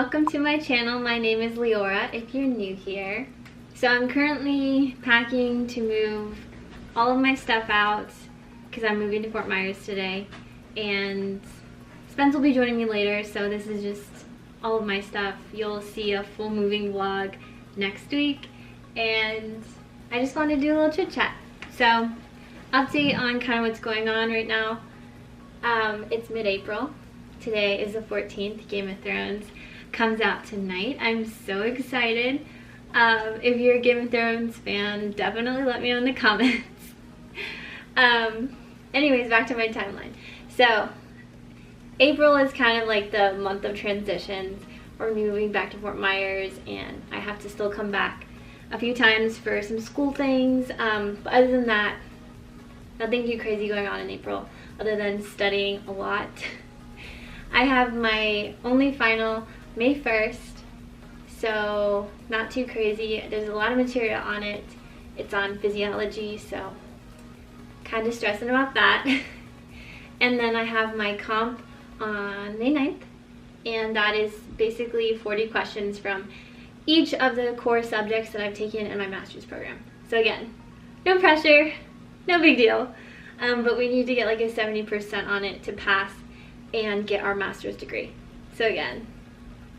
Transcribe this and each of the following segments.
welcome to my channel. My name is Leora if you're new here. So I'm currently packing to move all of my stuff out because I'm moving to Fort Myers today, and Spence will be joining me later, so this is just all of my stuff. You'll see a full moving vlog next week, and I just wanted to do a little chit chat. So update on kind of what's going on right now. It's mid-April. Today is the 14th. Game of Thrones comes out tonight. I'm so excited. If you're a Game of Thrones fan, definitely let me know in the comments. Anyways, back to my timeline. So April is kind of like the month of transitions. We're moving back to Fort Myers, and I have to still come back a few times for some school things. But other than that, nothing too crazy going on in April other than studying a lot. I have my only final May 1st, so not too crazy. There's a lot of material on it. It's on physiology, so kind of stressing about that. And then I have my comp on May 9th, and that is basically 40 questions from each of the core subjects that I've taken in my master's program. So again, no pressure, no big deal, but we need to get like a 70% on it to pass and get our master's degree. So again,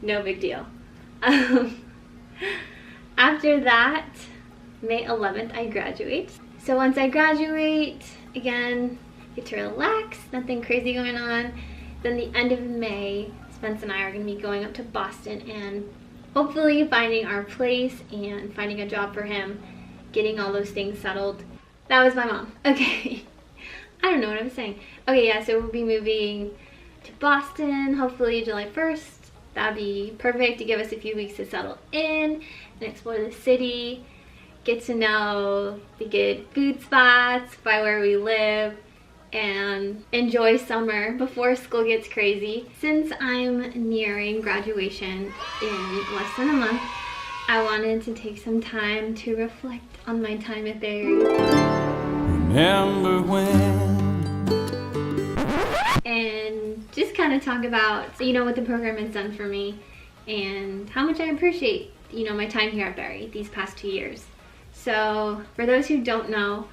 no big deal. After that, May 11th, I graduate. So once I graduate, again, get to relax, nothing crazy going on. Then the end of May, Spence and I are gonna be going up to Boston and hopefully finding our place and finding a job for him, getting all those things settled. That was my mom. Okay. I don't know what I'm saying. Okay, yeah, so we'll be moving to Boston, hopefully July 1st. That'd be perfect to give us a few weeks to settle in and explore the city, get to know the good food spots by where we live, and enjoy summer before school gets crazy. Since I'm nearing graduation in less than a month, I wanted to take some time to reflect on my time at Berry. Remember when? And just kind of talk about, you know, what the program has done for me and how much I appreciate, you know, my time here at Berry these past 2 years. So for those who don't know,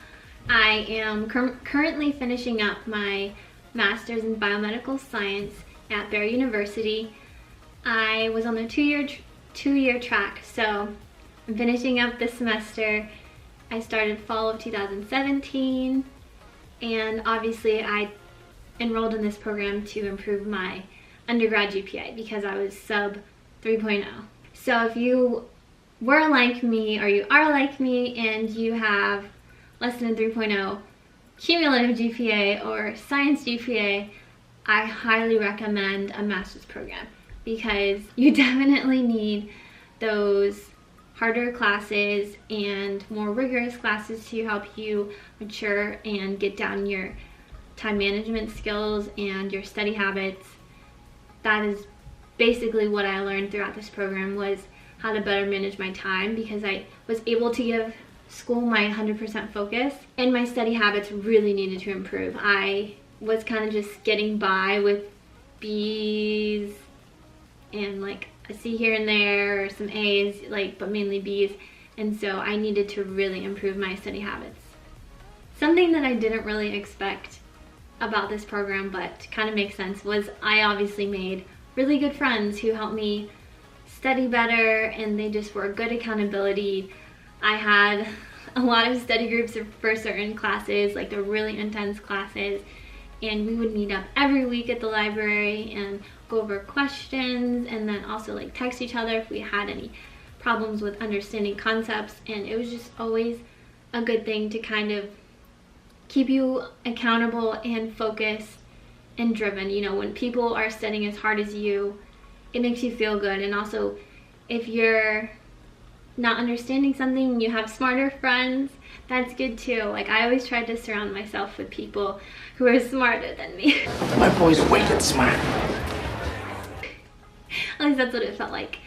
I am currently finishing up my master's in biomedical science at Berry University. I was on the two-year track, so I'm finishing up this semester. I started fall of 2017, and obviously I enrolled in this program to improve my undergrad GPA because I was sub 3.0. So if you were like me or you are like me and you have less than a 3.0 cumulative GPA or science GPA, I highly recommend a master's program because you definitely need those harder classes and more rigorous classes to help you mature and get down your time management skills and your study habits. That is basically what I learned throughout this program, was how to better manage my time, because I was able to give school my 100% focus, and my study habits really needed to improve. I was kind of just getting by with B's and like a C here and there, or some A's, like, but mainly B's, and so I needed to really improve my study habits. Something that I didn't really expect about this program, but kind of makes sense, was I obviously made really good friends who helped me study better, and they just were good accountability. I had a lot of study groups for certain classes, like the really intense classes, and we would meet up every week at the library and go over questions, and then also like text each other if we had any problems with understanding concepts. And it was just always a good thing to kind of keep you accountable and focused and driven. You know, when people are studying as hard as you, it makes you feel good. And also, if you're not understanding something and you have smarter friends, that's good too. Like, I always tried to surround myself with people who are smarter than me. My boy's wicked smart. At least that's what it felt like.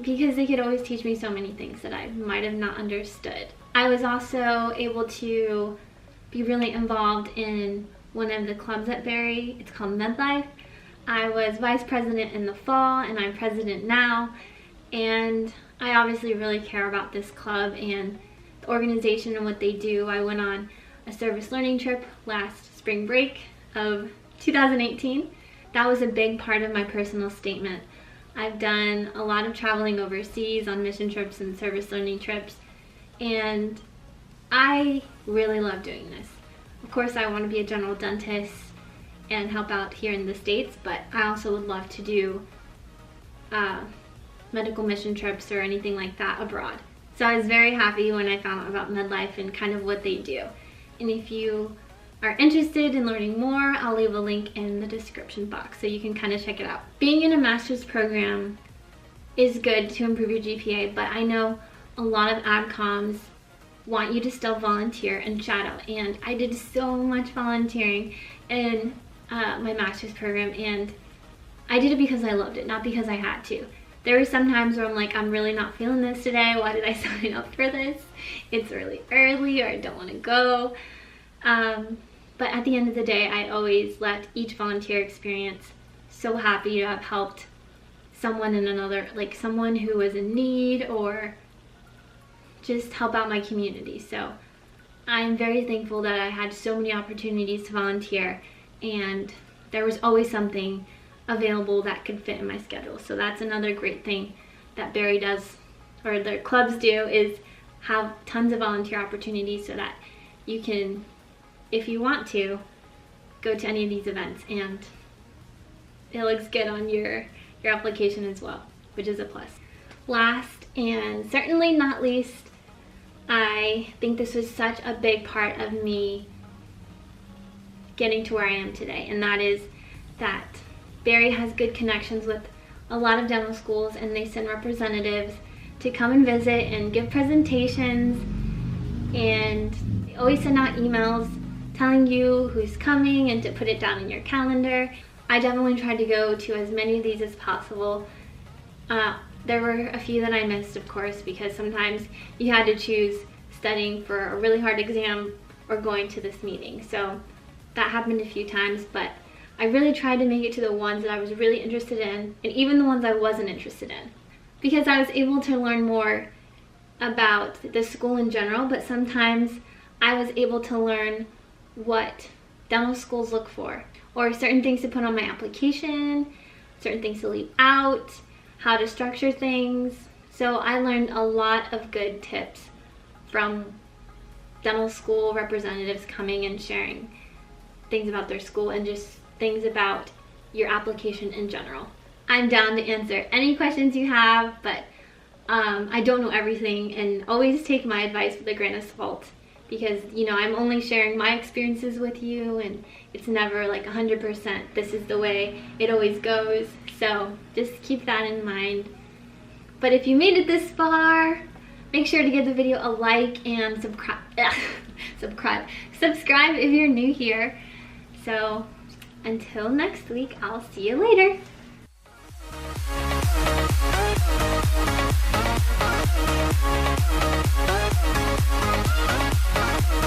Because they could always teach me so many things that I might have not understood. I was also able to be really involved in one of the clubs at Berry. It's called MedLife. I was vice president in the fall and I'm president now, and I obviously really care about this club and the organization and what they do. I went on a service learning trip last spring break of 2018. That was a big part of my personal statement. I've done a lot of traveling overseas on mission trips and service learning trips, and I really love doing this. Of course, I want to be a general dentist and help out here in the States, but I also would love to do medical mission trips or anything like that abroad. So I was very happy when I found out about MedLife and kind of what they do. And if you are interested in learning more, I'll leave a link in the description box so you can kind of check it out. Being in a master's program is good to improve your GPA, but I know a lot of AdComs want you to still volunteer and shadow, and I did so much volunteering in my master's program, and I did it because I loved it, not because I had to. There were some times where I'm like, I'm really not feeling this today. Why did I sign up for this? It's really early, or I don't want to go. But at the end of the day, I always left each volunteer experience so happy to have helped someone in another, like someone who was in need, or just help out my community. So I'm very thankful that I had so many opportunities to volunteer, and there was always something available that could fit in my schedule. So that's another great thing that Barry does, or their clubs do, is have tons of volunteer opportunities so that you can, if you want to, go to any of these events and it looks good on your application as well, which is a plus. Last and certainly not least, I think this was such a big part of me getting to where I am today, and that is that Barry has good connections with a lot of dental schools, and they send representatives to come and visit and give presentations, and they always send out emails telling you who's coming and to put it down in your calendar. I definitely tried to go to as many of these as possible. There were a few that I missed, of course, because sometimes you had to choose studying for a really hard exam or going to this meeting. So that happened a few times, but I really tried to make it to the ones that I was really interested in, and even the ones I wasn't interested in, because I was able to learn more about the school in general, but sometimes I was able to learn what dental schools look for, or certain things to put on my application, certain things to leave out, how to structure things. So I learned a lot of good tips from dental school representatives coming and sharing things about their school and just things about your application in general. I'm down to answer any questions you have, but I don't know everything, and always take my advice with a grain of salt, because you know I'm only sharing my experiences with you, and it's never like 100% this is the way it always goes. So just keep that in mind. But if you made it this far, make sure to give the video a like and subscribe if you're new here. So until next week, I'll see you later.